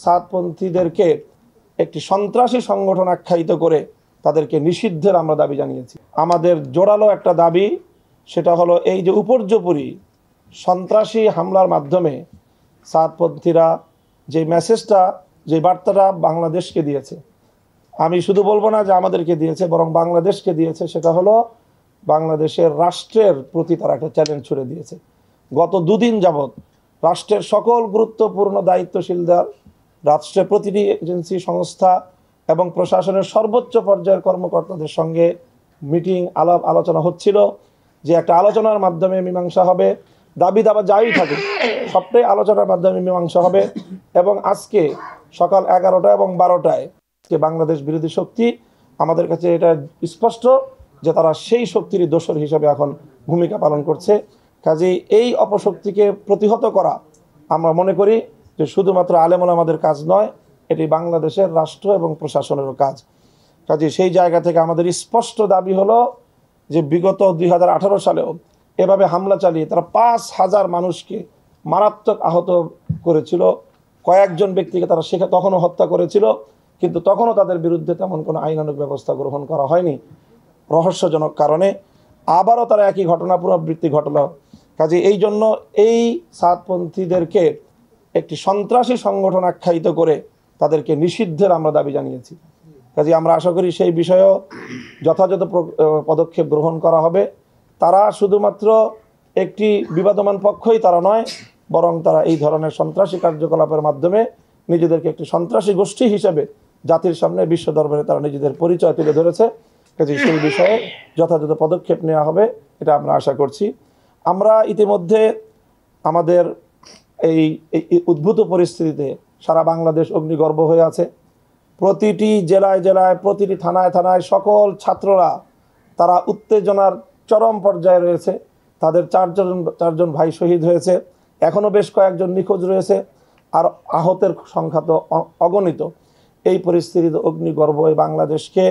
সাদপন্থীদেরকে একটি সন্ত্রাসী সংগঠন আখ্যায়িত করে তাদেরকে নিষিদ্ধের আমরা দাবি জানিয়েছি। আমাদের জোরালো একটা দাবি, সেটা হলো এই যে উপর্যুপরি সন্ত্রাসী হামলার মাধ্যমে সাদপন্থীরা যে মেসেজটা, যে বার্তাটা বাংলাদেশকে দিয়েছে, আমি শুধু বলবো না যে আমাদেরকে দিয়েছে, বরং বাংলাদেশকে দিয়েছে, সেটা হলো বাংলাদেশের রাষ্ট্রের প্রতি তারা একটা চ্যালেঞ্জ ছুড়ে দিয়েছে। গত দুদিন যাবৎ রাষ্ট্রের সকল গুরুত্বপূর্ণ দায়িত্বশীলদের, রাষ্ট্রের প্রতিটি এজেন্সি, সংস্থা এবং প্রশাসনের সর্বোচ্চ পর্যায়ের কর্মকর্তাদের সঙ্গে মিটিং, আলোচনা হচ্ছিল যে একটা আলোচনার মাধ্যমে মীমাংসা হবে। দাবি দাবা যাই থাকে সবটাই আলোচনার মাধ্যমে মীমাংসা হবে। এবং আজকে সকাল 11টা এবং 12টায় বাংলাদেশ বিরোধী শক্তি, আমাদের কাছে এটা স্পষ্ট যে তারা সেই শক্তিরই দোসর হিসেবে এখন ভূমিকা পালন করছে। কাজেই এই অপশক্তিকে প্রতিহত করা আমরা মনে করি যে শুধুমাত্র আলেম ওলামাদের কাজ নয়, এটি বাংলাদেশের রাষ্ট্র এবং প্রশাসনেরও কাজ। কাজেই সেই জায়গা থেকে আমাদের স্পষ্ট দাবি হলো যে বিগত 2018 সালেও এভাবে হামলা চালিয়ে তারা 5,000 মানুষকে মারাত্মক আহত করেছিল। কয়েকজন ব্যক্তিকে তারা তখনও হত্যা করেছিল, কিন্তু তখনও তাদের বিরুদ্ধে তেমন কোনো আইনানুগ ব্যবস্থা গ্রহণ করা হয়নি রহস্যজনক কারণে। আবারও তারা একই ঘটনা পুনরাবৃত্তি ঘটল। কাজে এই জন্য এই সাদপন্থীদেরকে একটি সন্ত্রাসী সংগঠন আখ্যায়িত করে তাদেরকে নিষিদ্ধের আমরা দাবি জানিয়েছি। কাজে আমরা আশা করি সেই বিষয়েও যথাযথ পদক্ষেপ গ্রহণ করা হবে। তারা শুধুমাত্র একটি বিবাদমান পক্ষই তারা নয়, বরং তারা এই ধরনের সন্ত্রাসী কার্যকলাপের মাধ্যমে নিজেদেরকে একটি সন্ত্রাসী গোষ্ঠী হিসেবে জাতির সামনে, বিশ্ব দরবারে তারা নিজেদের পরিচয় তুলে ধরেছে। কাজে সেই বিষয়ে যথাযথ পদক্ষেপ নেওয়া হবে, এটা আমরা আশা করছি। আমরা ইতিমধ্যে আমাদের এই উদ্ভূত পরিস্থিতিতে সারা বাংলাদেশ অগ্নিগর্ভ হয়ে আছে। প্রতিটি জেলায় জেলায়, প্রতিটি থানায় থানায় সকল ছাত্ররা তারা উত্তেজনার চরম পর্যায়ে রয়েছে। তাদের চারজন ভাই শহীদ হয়েছে, এখনও বেশ কয়েকজন নিখোঁজ রয়েছে, আর আহতের সংখ্যা তো অগণিত। এই পরিস্থিতিতে অগ্নিগর্ভ এই বাংলাদেশকে